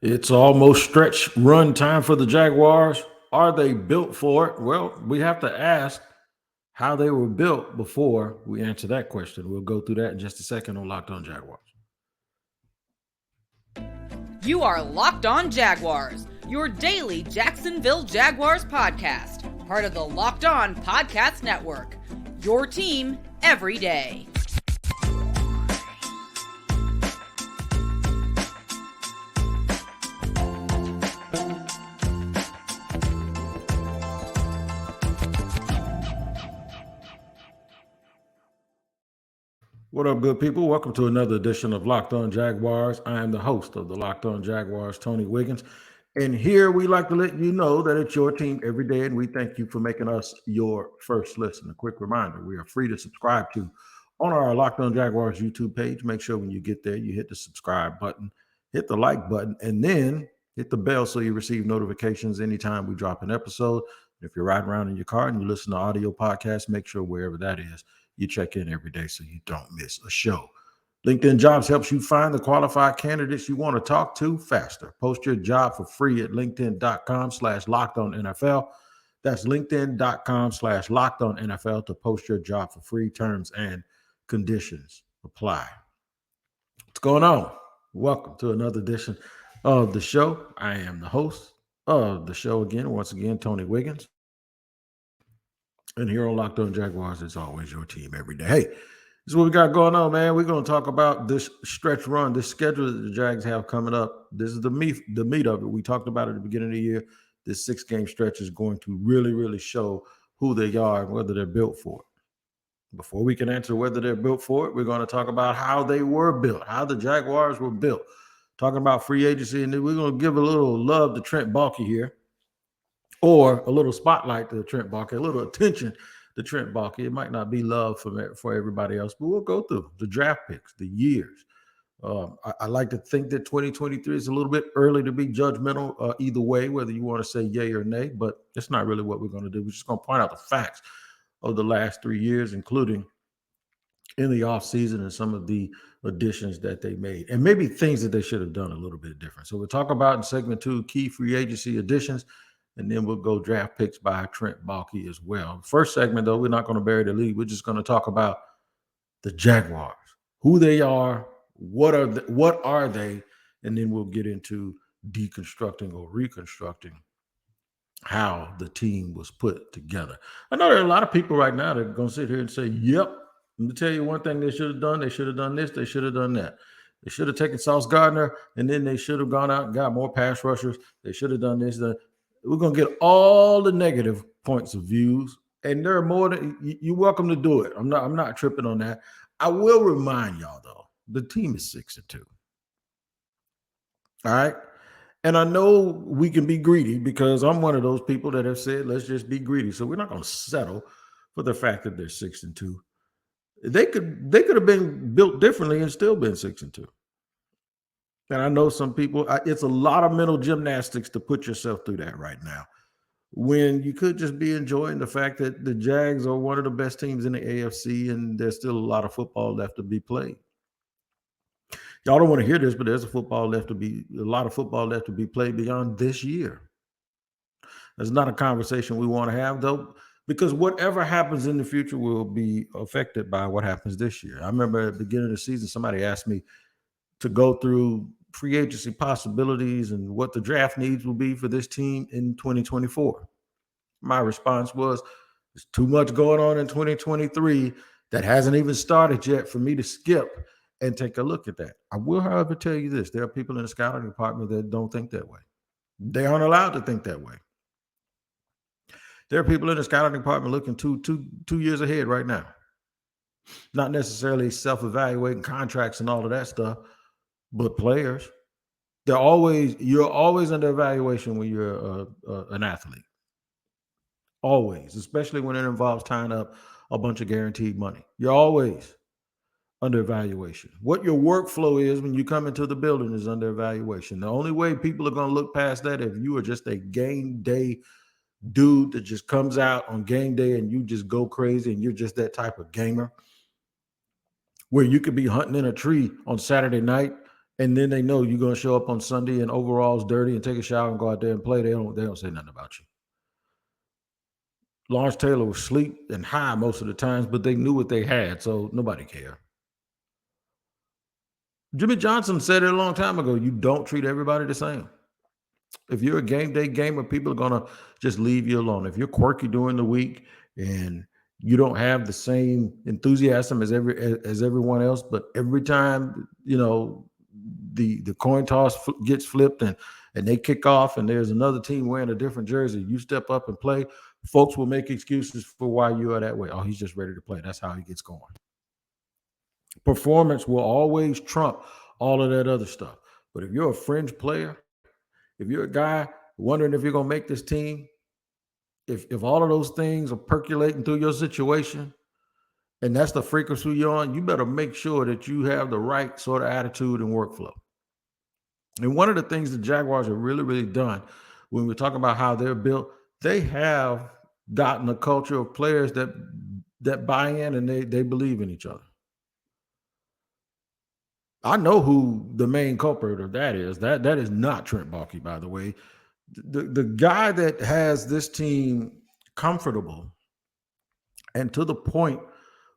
It's almost stretch run time for the Jaguars. Are they built for it? Well, we have to ask how they were built before we answer that question. We'll go through that in just a second on Locked On Jaguars. You are Locked On Jaguars, your daily Jacksonville Jaguars podcast, part of the Locked On Podcast Network, your team every day. What up, good people? Welcome to another edition of Locked On Jaguars. I am the host of the Locked On Jaguars, Tony Wiggins. And here we like to let you know that it's your team every day, and we thank you for making us your first listen. A quick reminder, we are free to subscribe to on our Locked On Jaguars YouTube page. Make sure when you get there, you hit the subscribe button, hit the like button, and then hit the bell so you receive notifications anytime we drop an episode. If you're riding around in your car and you listen to audio podcasts, make sure wherever that is, you check in every day so you don't miss a show. LinkedIn Jobs helps you find the qualified candidates you want to talk to faster. Post your job for free at linkedin.com/lockedonnfl. That's linkedin.com/lockedonnfl to post your job for free. Terms and conditions apply. What's going on? Welcome to another edition of the show. I am the host of the show once again, Tony Wiggins. And here on Locked On Jaguars, it's always your team every day. Hey, this is what we got going on, man. We're going to talk about this stretch run, this schedule that the Jags have coming up. This is the meat of it. We talked about it at the beginning of the year. This 6-game stretch is going to really show who they are and whether they're built for it. Before we can answer whether they're built for it, we're going to talk about how they were built, how the Jaguars were built. Talking about free agency, and then we're going to give a little love to Trent Baalke here. Or a little spotlight to Trent Baalke, a little attention to Trent Baalke. It might not be love for everybody else, but we'll go through the draft picks, the years. I like to think that 2023 is a little bit early to be judgmental either way, whether you want to say yay or nay, but that's not really what we're going to do. We're just going to point out the facts of the last 3 years, including in the offseason and some of the additions that they made, and maybe things that they should have done a little bit different. So we'll talk about in segment 2 key free agency additions, and then we'll go draft picks by Trent Baalke as well. First segment, though, we're not going to bury the lead. We're just going to talk about the Jaguars, who they are, what are they, and then we'll get into deconstructing or reconstructing how the team was put together. I know there are a lot of people right now that are going to sit here and say, yep, let me tell you one thing they should have done. They should have done this. They should have done that. They should have taken Sauce Gardner, and then they should have gone out and got more pass rushers. They should have done this. We're going to get all the negative points of views, and there are more than you're welcome to do it. I'm not tripping on that. I will remind y'all, though, the team is 6-2. All right. And I know we can be greedy because I'm one of those people that have said, let's just be greedy. So we're not going to settle for the fact that they're 6-2. They could have been built differently and still been 6-2. And I know some people, it's a lot of mental gymnastics to put yourself through that right now, when you could just be enjoying the fact that the Jags are one of the best teams in the AFC and there's still a lot of football left to be played. Y'all don't want to hear this, but there's a lot of football left to be played beyond this year. That's not a conversation we want to have, though, because whatever happens in the future will be affected by what happens this year. I remember at the beginning of the season, somebody asked me to go through free agency possibilities and what the draft needs will be for this team in 2024. My response was, there's too much going on in 2023 that hasn't even started yet for me to skip and take a look at that. I will, however, tell you this. There are people in the scouting department that don't think that way. They aren't allowed to think that way. There are people in the scouting department looking two years ahead right now. Not necessarily self-evaluating contracts and all of that stuff, but players. You're always under evaluation when you're an athlete. Always, especially when it involves tying up a bunch of guaranteed money. You're always under evaluation. What your workflow is when you come into the building is under evaluation. The only way people are going to look past that if you are just a game day dude that just comes out on game day and you just go crazy and you're just that type of gamer, where you could be hunting in a tree on Saturday night and then they know you're going to show up on Sunday in overalls dirty and take a shower and go out there and play, they don't say nothing about you. Lawrence Taylor was asleep and high most of the times, but they knew what they had, so nobody cared. Jimmy Johnson said it a long time ago, you don't treat everybody the same. If you're a game day gamer, people are going to just leave you alone. If you're quirky during the week and you don't have the same enthusiasm as everyone else, but every time, the coin toss gets flipped and they kick off and there's another team wearing a different jersey, you step up and play, folks will make excuses for why you are that way. Oh, he's just ready to play. That's how he gets going. Performance will always trump all of that other stuff. But if you're a fringe player, if you're a guy wondering if you're going to make this team, if all of those things are percolating through your situation, and that's the frequency you're on, you better make sure that you have the right sort of attitude and workflow. And one of the things the Jaguars have really, really done when we talk about how they're built, they have gotten a culture of players that buy in and they believe in each other. I know who the main culprit of that is. That is not Trent Baalke, by the way. The guy that has this team comfortable and to the point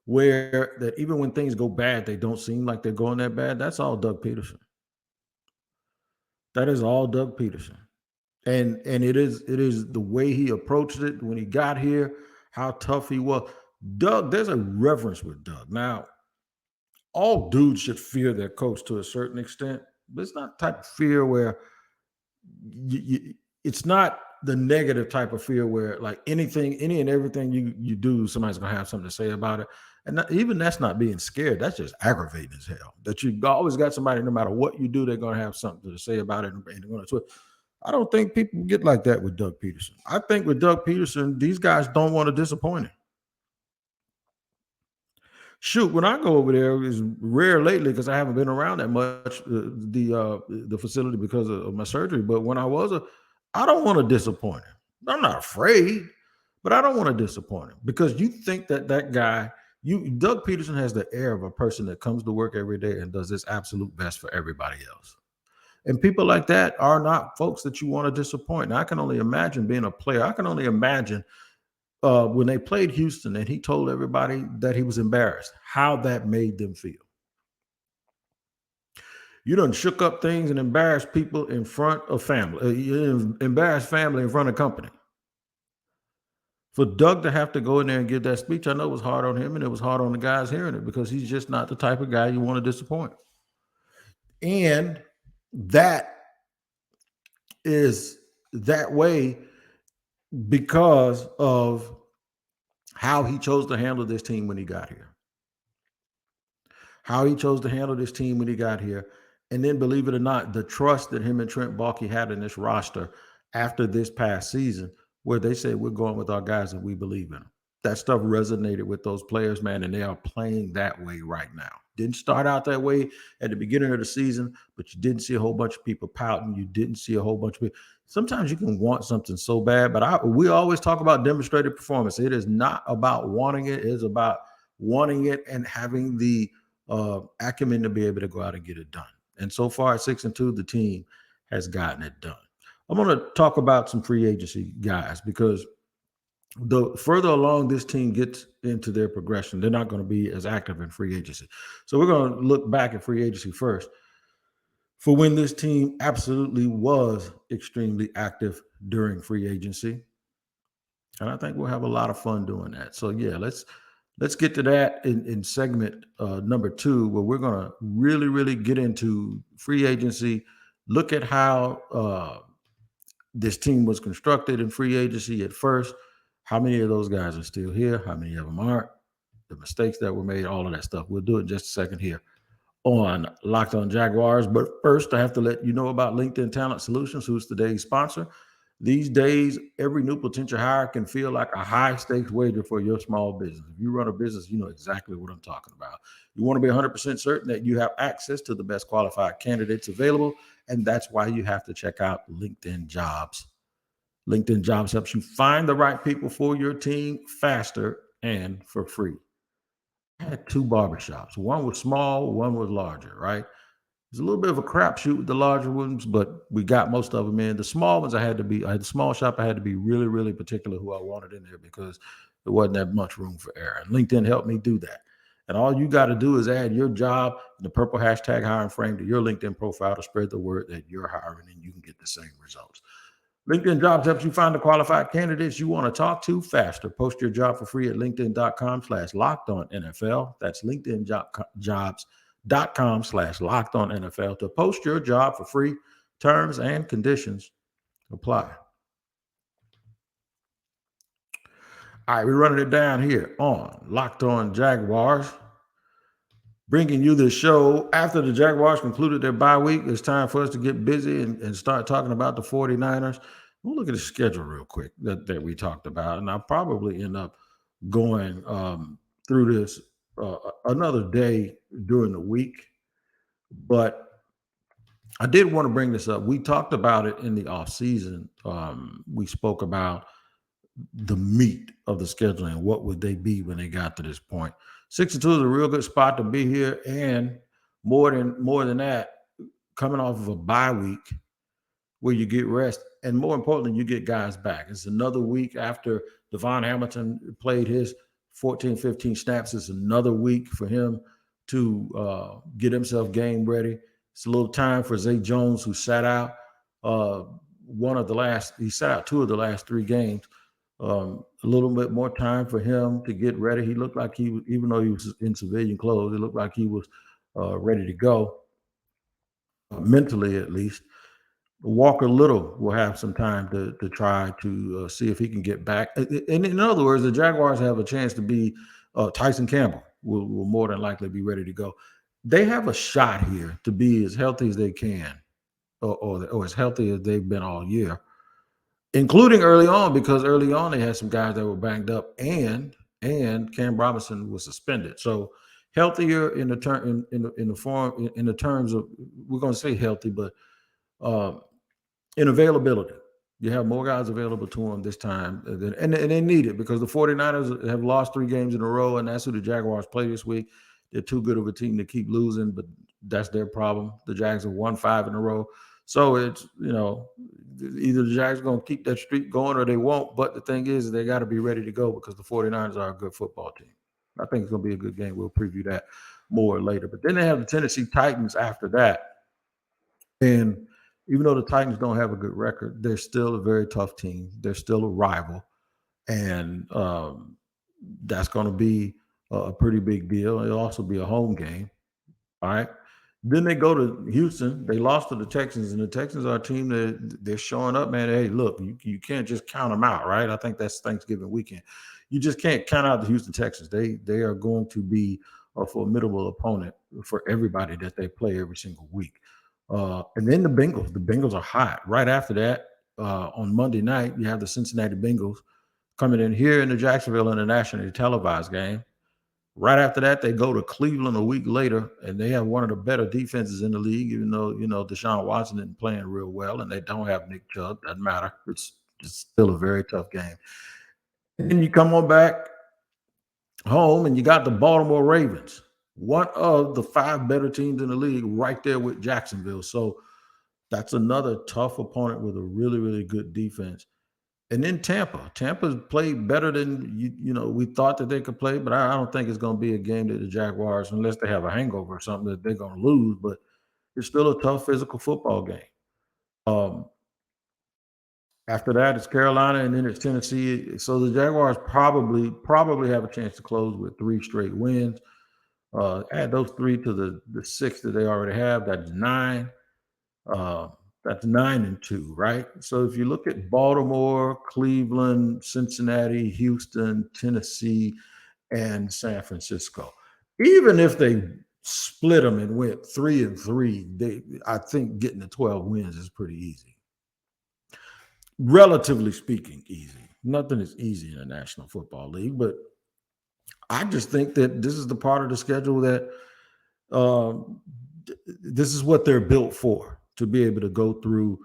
where that even when things go bad, they don't seem like they're going that bad. That's all Doug Pederson. That is all Doug Pederson. And it is the way he approached it when he got here, how tough he was. Doug, there's a reverence with Doug. Now, all dudes should fear their coach to a certain extent, but it's not the type of fear where it's not the negative type of fear where like any and everything you do, somebody's gonna have something to say about it. And even that's not being scared. That's just aggravating as hell. That you always got somebody, no matter what you do, they're gonna have something to say about it, and they're gonna twist. I don't think people get like that with Doug Pederson. I think with Doug Pederson, these guys don't want to disappoint him. Shoot, when I go over there, it's rare lately because I haven't been around that much the facility because of my surgery. But when I was I don't want to disappoint him. I'm not afraid, but I don't want to disappoint him because you think that guy, Doug Pederson has the air of a person that comes to work every day and does his absolute best for everybody else. And people like that are not folks that you want to disappoint. And I can only imagine being a player. I can only imagine when they played Houston and he told everybody that he was embarrassed, how that made them feel. You done shook up things and embarrassed people in front of family. You embarrassed family in front of company. For Doug to have to go in there and give that speech, I know it was hard on him and it was hard on the guys hearing it because he's just not the type of guy you want to disappoint. And that is that way because of how he chose to handle this team when he got here. How he chose to handle this team when he got here. And then, believe it or not, the trust that him and Trent Baalke had in this roster after this past season, where they said, we're going with our guys and we believe in them. That stuff resonated with those players, man, and they are playing that way right now. Didn't start out that way at the beginning of the season, but you didn't see a whole bunch of people pouting. You didn't see a whole bunch of people. Sometimes you can want something so bad, but we always talk about demonstrated performance. It is not about wanting it. It is about wanting it and having the acumen to be able to go out and get it done. And so far at 6-2, the team has gotten it done. I'm going to talk about some free agency guys because the further along this team gets into their progression, they're not going to be as active in free agency. So we're going to look back at free agency first for when this team absolutely was extremely active during free agency. And I think we'll have a lot of fun doing that. So yeah, let's get to that in segment number 2, where we're going to really, really get into free agency, look at how this team was constructed in free agency at first. How many of those guys are still here? How many of them aren't? The mistakes that were made, all of that stuff. We'll do it in just a second here on Locked On Jaguars. But first, I have to let you know about LinkedIn Talent Solutions, who's today's sponsor. These days, every new potential hire can feel like a high-stakes wager for your small business. If you run a business, you know exactly what I'm talking about. You want to be 100% certain that you have access to the best qualified candidates available, and that's why you have to check out LinkedIn Jobs. LinkedIn Jobs helps you find the right people for your team faster and for free. I had 2 barbershops. One was small, one was larger, right? It's a little bit of a crapshoot with the larger ones, but we got most of them in. The small ones, I had the small shop, I had to be really, really particular who I wanted in there because there wasn't that much room for error. And LinkedIn helped me do that. And all you got to do is add your job, the purple hashtag hiring frame, to your LinkedIn profile to spread the word that you're hiring, and you can get the same results. LinkedIn Jobs helps you find the qualified candidates you want to talk to faster. Post your job for free at linkedin.com/lockedonnfl. That's linkedinjobs.com/lockedonnfl to post your job for free. Terms and conditions apply. All right, we're running it down here on Locked On Jaguars. Bringing you the show after the Jaguars concluded their bye week. It's time for us to get busy and start talking about the 49ers. We'll look at the schedule real quick that we talked about. And I'll probably end up going through this another day during the week. But I did want to bring this up. We talked about it in the offseason. We spoke about the meat of the scheduling. What would they be when they got to this point? 6-2 is a real good spot to be here, and more than that, coming off of a bye week where you get rest, and more importantly, you get guys back. It's another week after Devon Hamilton played his 14, 15 snaps. It's another week for him to get himself game ready. It's a little time for Zay Jones, who sat out he sat out 2 of the last 3 games. A little bit more time for him to get ready. He looked like even though he was in civilian clothes, it looked like he was ready to go, mentally at least. Walker Little will have some time to try to see if he can get back. And in other words, the Jaguars have a chance to be Tyson Campbell will more than likely be ready to go. They have a shot here to be as healthy as they can, or as healthy as they've been all year, including early on, because early on they had some guys that were banged up, and Cam Robinson was suspended. So healthier in the terms of, we're going to say healthy, but in availability. You have more guys available to them this time, and they need it because the 49ers have lost 3 games in a row, and that's who the Jaguars play this week. They're too good of a team to keep losing, but that's their problem. The Jags have won 5 in a row. So it's, either the Jags are going to keep that streak going or they won't. But the thing is, they got to be ready to go because the 49ers are a good football team. I think it's going to be a good game. We'll preview that more later. But then they have the Tennessee Titans after that. And even though the Titans don't have a good record, they're still a very tough team. They're still a rival. And that's going to be a pretty big deal. It'll also be a home game. All right. Then they go to Houston. They lost to the Texans, and the Texans are a team that they're showing up, man. Hey, look, you can't just count them out, right? I think that's Thanksgiving weekend. You just can't count out the Houston Texans. They are going to be a formidable opponent for everybody that they play every single week. And then the Bengals. The Bengals are hot. Right after that, on Monday night, you have the Cincinnati Bengals coming in here in the Jacksonville in a nationally televised game. Right after that, they go to Cleveland a week later, and they have one of the better defenses in the league, even though, Deshaun Watson isn't playing real well, and they don't have Nick Chubb. Doesn't matter. It's still a very tough game. And then you come on back home, and you got the Baltimore Ravens, one of the 5 better teams in the league, right there with Jacksonville. So that's another tough opponent with a really, really good defense. And then Tampa's played better than we thought that they could play, but I don't think it's going to be a game that the Jaguars, unless they have a hangover or something, that they're going to lose. But it's still a tough physical football game. After that, it's Carolina, and then it's Tennessee. So the Jaguars probably have a chance to close with 3 straight wins. Add those 3 to the 6 that they already have. That's 9. That's 9-2, right? So if you look at Baltimore, Cleveland, Cincinnati, Houston, Tennessee, and San Francisco, even if they split them and went 3-3, I think getting to 12 wins is pretty easy. Relatively speaking, easy. Nothing is easy in the National Football League, but I just think that this is the part of the schedule that this is what they're built for, to be able to go through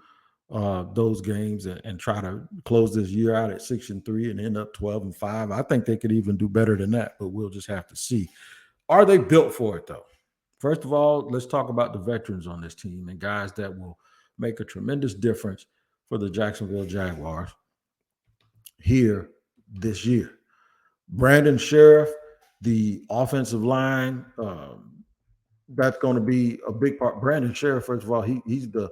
those games and try to close this year out at 6-3 and end up 12-5. I think they could even do better than that, but we'll just have to see. Are they built for it, though? First of all, let's talk about the veterans on this team and guys that will make a tremendous difference for the Jacksonville Jaguars here this year. Brandon Sheriff, the offensive line, that's going to be a big part. Brandon Sheriff, first of all, he's the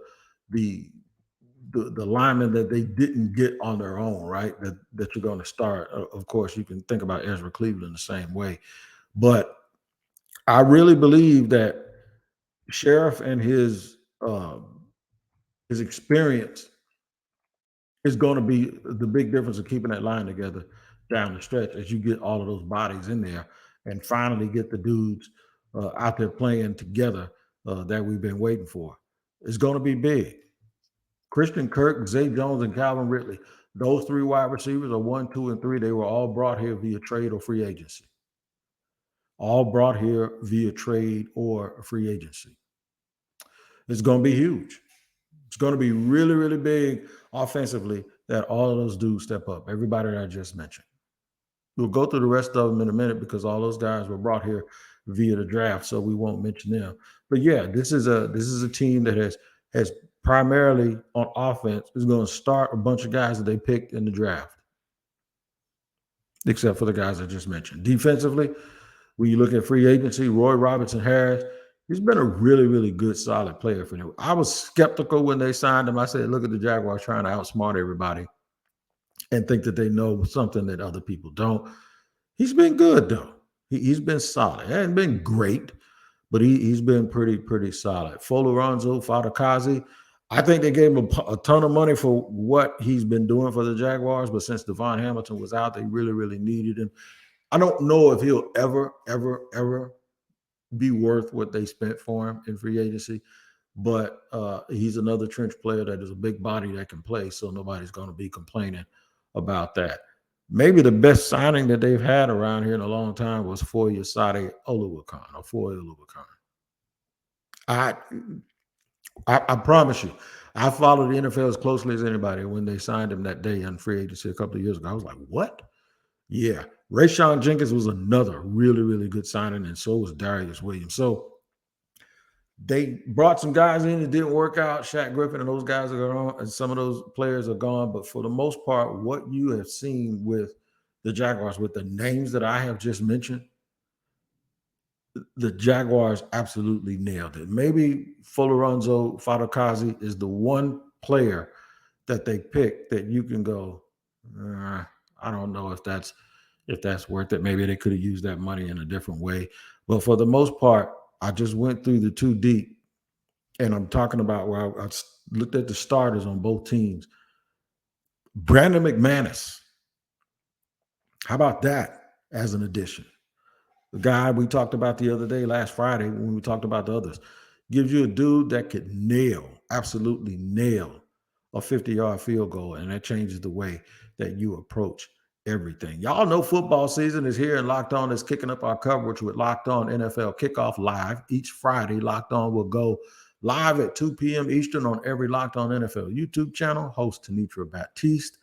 the lineman that they didn't get on their own, right? That you're going to start. Of course, you can think about Ezra Cleveland the same way, but I really believe that Sheriff and his experience is going to be the big difference of keeping that line together down the stretch as you get all of those bodies in there and finally get the dudes out there playing together that we've been waiting for. It's going to be big. Christian Kirk, Zay Jones, and Calvin Ridley. Those three wide receivers are 1, 2, and 3. They were all brought here via trade or free agency. All brought here via trade or free agency. It's going to be huge. It's going to be really, really big offensively that all of those dudes step up. Everybody that I just mentioned. We'll go through the rest of them in a minute because all those guys were brought here via the draft, so we won't mention them. But yeah, this is a team that has primarily on offense is going to start a bunch of guys that they picked in the draft, except for the guys I just mentioned. Defensively, when you look at free agency, Roy Robertson Harris, he's been a really, really good, solid player for them. I was skeptical when they signed him. I said, look at the Jaguars trying to outsmart everybody and think that they know something that other people don't. He's been good, though. He's been solid. He hasn't been great, but he's been pretty solid. Foloronzo Fadakazi, I think they gave him a ton of money for what he's been doing for the Jaguars, but since Devon Hamilton was out, they really, really needed him. I don't know if he'll ever be worth what they spent for him in free agency, but he's another trench player that is a big body that can play, so nobody's going to be complaining about that. Maybe the best signing that they've had around here in a long time was Foyesade Oluwakan. I promise you, I followed the NFL as closely as anybody. When they signed him that day on free agency a couple of years ago, I was like, what? Yeah. Rayshawn Jenkins was another really, really good signing, and so was Darius Williams. So they brought some guys in that didn't work out. Shaq Griffin and those guys are gone, and some of those players are gone. But for the most part, what you have seen with the Jaguars, with the names that I have just mentioned, the Jaguars absolutely nailed it. Maybe Foloronzo Fadakazi is the one player that they picked that you can go, I don't know if that's worth it. Maybe they could have used that money in a different way. But for the most part, I just went through the two deep, and I'm talking about where I looked at the starters on both teams. Brandon McManus. How about that as an addition? The guy we talked about the other day, last Friday, when we talked about the others, gives you a dude that could absolutely nail a 50-yard field goal, and that changes the way that you approach everything. Y'all know football season is here, and Locked On is kicking up our coverage with Locked On NFL Kickoff Live. Each Friday, Locked On will go live at 2 p.m. Eastern on every Locked On NFL YouTube channel. Host Tanitra Baptiste,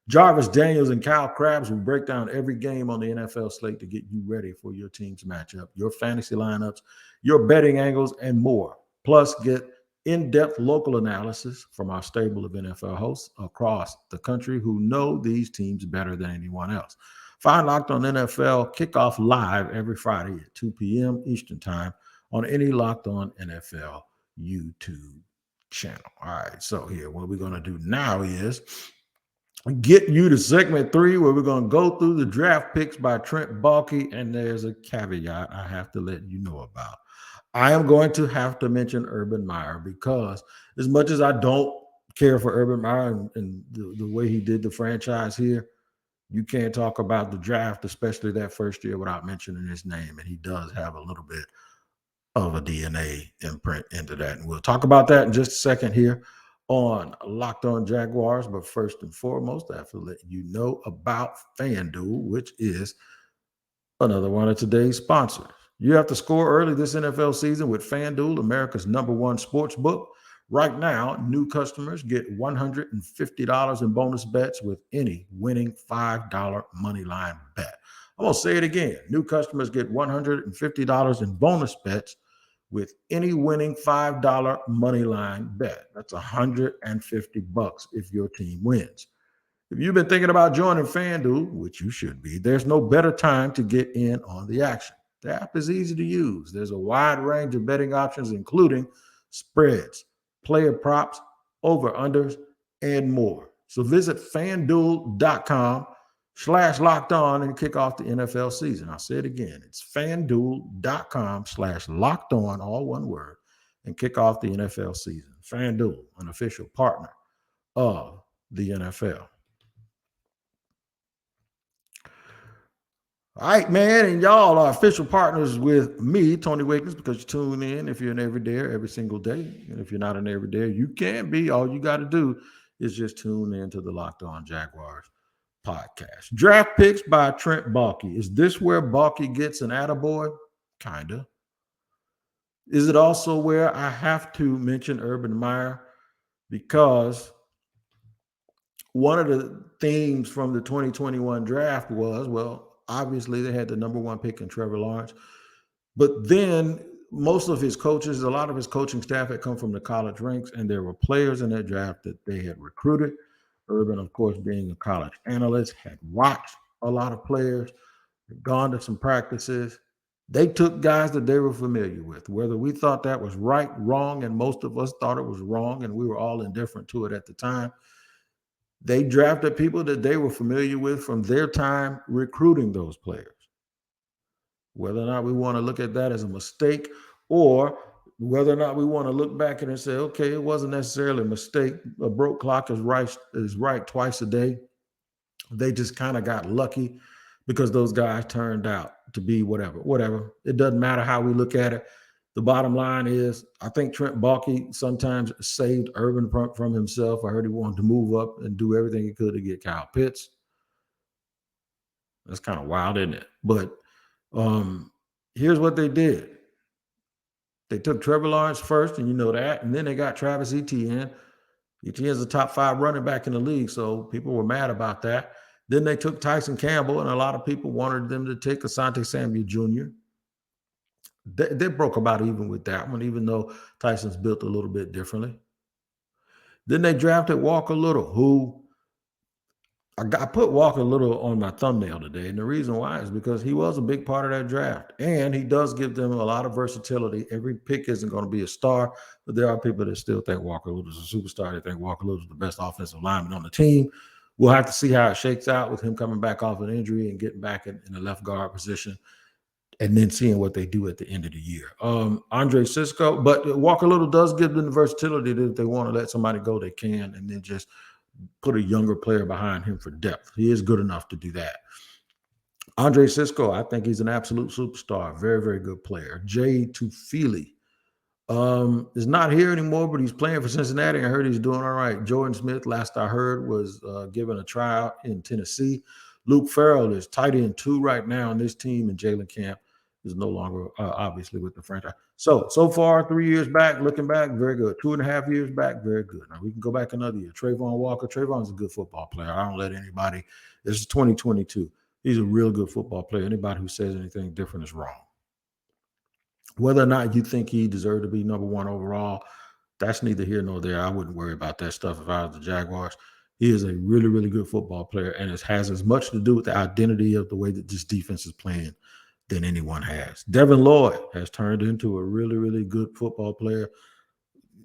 Jarvis Daniels, and Kyle Krabs will break down every game on the NFL slate to get you ready for your team's matchup, your fantasy lineups, your betting angles, and more. Plus, get in-depth local analysis from our stable of NFL hosts across the country who know these teams better than anyone else. Find Locked On NFL Kickoff Live every Friday at 2 p.m. Eastern Time on any Locked On NFL YouTube channel. All right, so here, what we're going to do now is get you to segment 3, where we're going to go through the draft picks by Trent Baalke, and there's a caveat I have to let you know about. I am going to have to mention Urban Meyer because as much as I don't care for Urban Meyer and the way he did the franchise here, you can't talk about the draft, especially that first year, without mentioning his name, and he does have a little bit of a DNA imprint into that, and we'll talk about that in just a second here on Locked On Jaguars. But first and foremost, I have to let you know about FanDuel, which is another one of today's sponsors. You have to score early this NFL season with FanDuel, America's number one sportsbook. Right now, new customers get $150 in bonus bets with any winning $5 money line bet. I'm going to say it again. New customers get $150 in bonus bets with any winning $5 money line bet. That's $150 if your team wins. If you've been thinking about joining FanDuel, which you should be, there's no better time to get in on the action. The app is easy to use. There's a wide range of betting options, including spreads, player props, over-unders, and more. So visit FanDuel.com/locked-on and kick off the NFL season. I'll say it again. It's FanDuel.com/locked-on, all one word, and kick off the NFL season. FanDuel, an official partner of the NFL. All right, man, and y'all are official partners with me, Tony Wiggins, because you tune in if you're an everydayer every single day. And if you're not an everydayer, you can be. All you got to do is just tune in to the Locked On Jaguars podcast. Draft picks by Trent Baalke. Is this where Baalke gets an attaboy? Kinda. Is it also where I have to mention Urban Meyer? Because one of the themes from the 2021 draft was, well, obviously they had the number one pick in Trevor Lawrence, but then most of his coaches, a lot of his coaching staff had come from the college ranks, and there were players in that draft that they had recruited. Urban, of course, being a college analyst, had watched a lot of players, had gone to some practices. They took guys that they were familiar with, whether we thought that was right, wrong, and most of us thought it was wrong, and we were all indifferent to it at the time. They drafted people that they were familiar with from their time recruiting those players. Whether or not we want to look at that as a mistake, or whether or not we want to look back at it and say, okay, it wasn't necessarily a mistake. A broke clock is right twice a day. They just kind of got lucky because those guys turned out to be whatever. It doesn't matter how we look at it. The bottom line is, I think Trent Baalke sometimes saved Urban from himself. I heard he wanted to move up and do everything he could to get Kyle Pitts. That's kind of wild, isn't it? But here's what they did. They took Trevor Lawrence first, and you know that, and then they got Travis Etienne. Etienne's a top 5 running back in the league, so people were mad about that. Then they took Tyson Campbell, and a lot of people wanted them to take Asante Samuel Jr. They broke about even with that one, even though Tyson's built a little bit differently. Then they drafted Walker Little, who I put Walker Little on my thumbnail today. And the reason why is because he was a big part of that draft. And he does give them a lot of versatility. Every pick isn't going to be a star, but there are people that still think Walker Little is a superstar. They think Walker Little is the best offensive lineman on the team. We'll have to see how it shakes out with him coming back off an injury and getting back in the left guard position, and then seeing what they do at the end of the year. Andre Cisco, but Walker Little does give them the versatility that if they want to let somebody go, they can, and then just put a younger player behind him for depth. He is good enough to do that. Andre Cisco, I think he's an absolute superstar. Very, very good player. Jay Tufili is not here anymore, but he's playing for Cincinnati. I heard he's doing all right. Jordan Smith, last I heard, was given a tryout in Tennessee. Luke Farrell is tight end 2 right now on this team, and Jalen Camp is no longer obviously with the franchise. So far, 3 years back, looking back, very good. 2.5 years back, very good. Now we can go back another year. Trayvon Walker. Trayvon's a good football player. I don't let anybody. This is 2022. He's a real good football player. Anybody who says anything different is wrong. Whether or not you think he deserved to be number 1 overall, that's neither here nor there. I wouldn't worry about that stuff if I was the Jaguars. He is a really, really good football player, and it has as much to do with the identity of the way that this defense is playing than anyone has. Devin Lloyd has turned into a really, really good football player.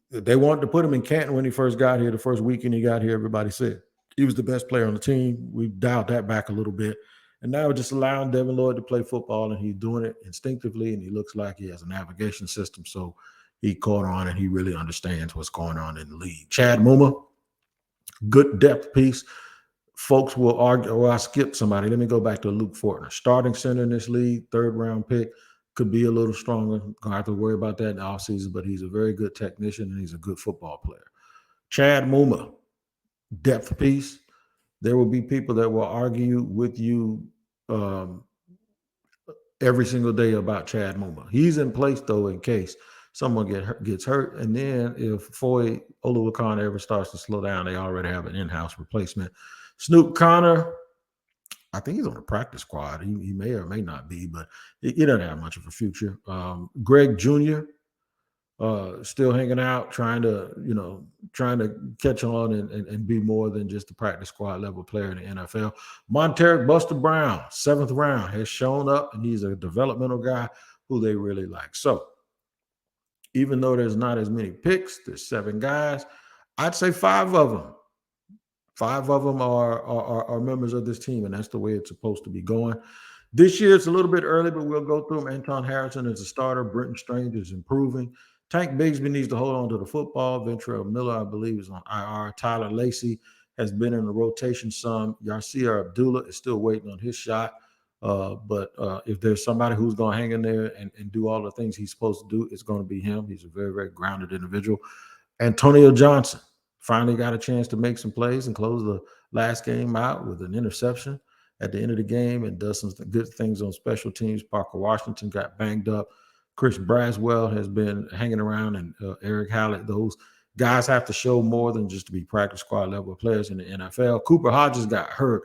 They wanted to put him in Canton when he first got here. The first weekend he got here, everybody said he was the best player on the team. We've dialed that back a little bit. And now we're just allowing Devin Lloyd to play football, and he's doing it instinctively, and he looks like he has a navigation system. So he caught on, and he really understands what's going on in the league. Chad Muma, good depth piece. Folks will argue, or I skipped somebody. Let me go back to Luke Fortner. Starting center in this league, 3rd-round pick, could be a little stronger. Going to have to worry about that in the offseason, but he's a very good technician, and he's a good football player. Chad Muma, depth piece. There will be people that will argue with you every single day about Chad Muma. He's in place, though, in case someone gets hurt. And then if Foy Oluwakan ever starts to slow down, they already have an in-house replacement. Snoop Connor, I think he's on the practice squad. He may or may not be, but he doesn't have much of a future. Greg Jr., still hanging out, trying to catch on and be more than just a practice squad level player in the NFL. Monteric Buster Brown, 7th round, has shown up, and he's a developmental guy who they really like. So even though there's not as many picks, there's 7 guys. I'd say 5 of them. 5 of them are members of this team, and that's the way it's supposed to be going. This year, it's a little bit early, but we'll go through them. Anton Harrison is a starter. Brenton Strange is improving. Tank Bigsby needs to hold on to the football. Ventrell Miller, I believe, is on IR. Tyler Lacey has been in the rotation some. Yasir Abdullah is still waiting on his shot. But if there's somebody who's going to hang in there and do all the things he's supposed to do, it's going to be him. He's a very, very grounded individual. Antonio Johnson finally got a chance to make some plays and close the last game out with an interception at the end of the game and does some good things on special teams. Parker Washington got banged up. Chris Braswell has been hanging around, and Eric Hallett. Those guys have to show more than just to be practice squad level players in the NFL. Cooper Hodges got hurt.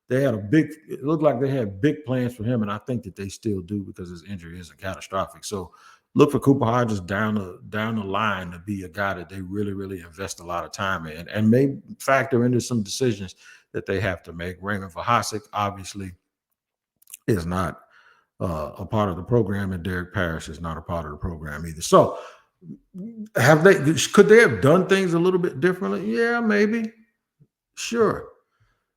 It looked like they had big plans for him, and I think that they still do because his injury isn't catastrophic. So look for Cooper Hodges down the line to be a guy that they really, really invest a lot of time in and may factor into some decisions that they have to make. Raymond Vahasik obviously is not a part of the program, and Derek Parrish is not a part of the program either. So could they have done things a little bit differently? Yeah, maybe. Sure.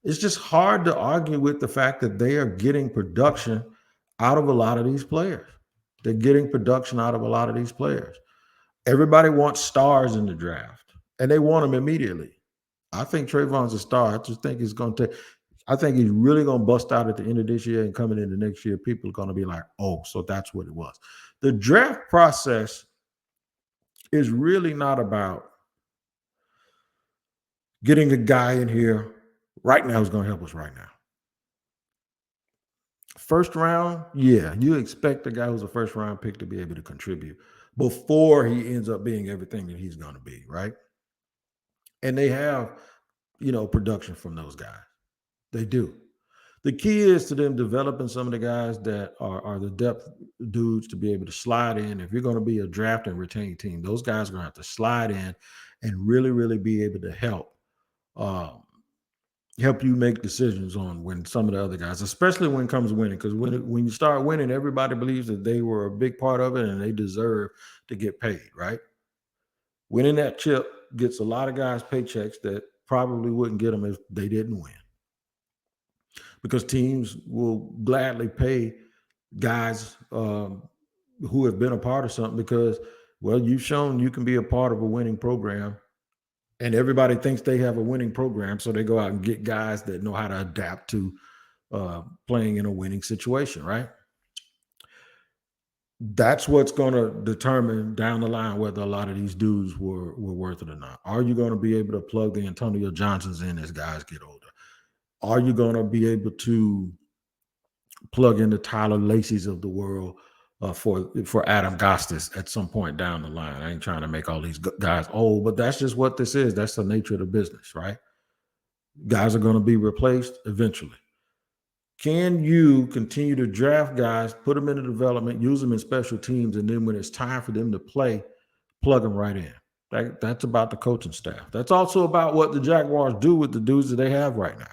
It's just hard to argue with the fact that they are getting production out of a lot of these players. They're getting production out of a lot of these players. Everybody wants stars in the draft, and they want them immediately. I think Trayvon's a star. I just think he's really going to bust out at the end of this year, and coming into next year, people are going to be like, oh, so that's what it was. The draft process is really not about getting a guy in here right now who's going to help us right now. First round, yeah, you expect the guy who's a first round pick to be able to contribute before he ends up being everything that he's going to be, right? And they have, production from those guys. They do. The key is to them developing some of the guys that are the depth dudes to be able to slide in. If you're going to be a draft and retain team, those guys are going to have to slide in and really, really be able to help you make decisions on when some of the other guys, especially when it comes to winning, because when you start winning, everybody believes that they were a big part of it and they deserve to get paid, right? Winning that chip gets a lot of guys paychecks that probably wouldn't get them if they didn't win, because teams will gladly pay guys who have been a part of something because, well, you've shown you can be a part of a winning program. And everybody thinks they have a winning program, so they go out and get guys that know how to adapt to playing in a winning situation, right? That's what's going to determine down the line whether a lot of these dudes were worth it or not. Are you going to be able to plug the Antonio Johnsons in as guys get older? Are you going to be able to plug in the Tyler Lacey's of the world for Adam Gostis at some point down the line? I ain't trying to make all these guys old, but that's just what this is. That's the nature of the business, right? Guys are going to be replaced eventually. Can you continue to draft guys, put them into development, use them in special teams, and then when it's time for them to play, plug them right in? That's about the coaching staff. That's also about what the Jaguars do with the dudes that they have right now.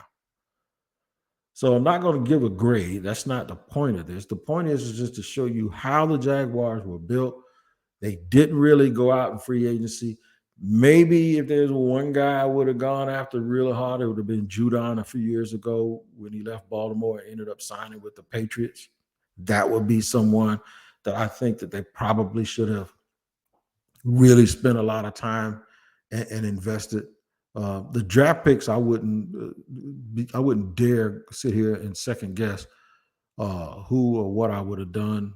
So I'm not going to give a grade. That's not the point of this. The point is just to show you how the Jaguars were built. They didn't really go out in free agency. Maybe if there's one guy I would have gone after really hard, it would have been Judon a few years ago when he left Baltimore and ended up signing with the Patriots. That would be someone that I think that they probably should have really spent a lot of time and invested. The draft picks, I wouldn't dare sit here and second guess who or what I would have done.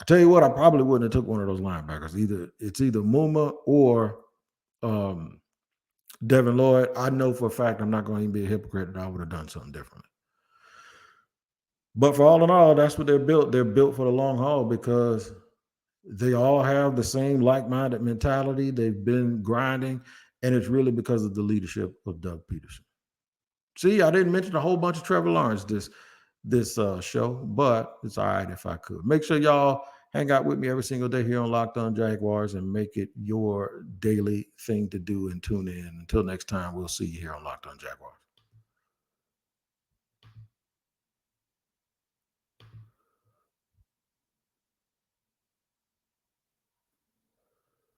I tell you what, I probably wouldn't have took one of those linebackers. It's either Muma or Devin Lloyd. I know for a fact I'm not going to be a hypocrite that I would have done something differently. But for all in all, that's what they're built. They're built for the long haul because they all have the same like-minded mentality. They've been grinding. And it's really because of the leadership of Doug Pederson. See, I didn't mention a whole bunch of Trevor Lawrence this show, but it's all right if I could. Make sure y'all Hang out with me every single day here on Locked On Jaguars and make it your daily thing to do and tune in. Until next time, we'll see you here on Locked On Jaguars.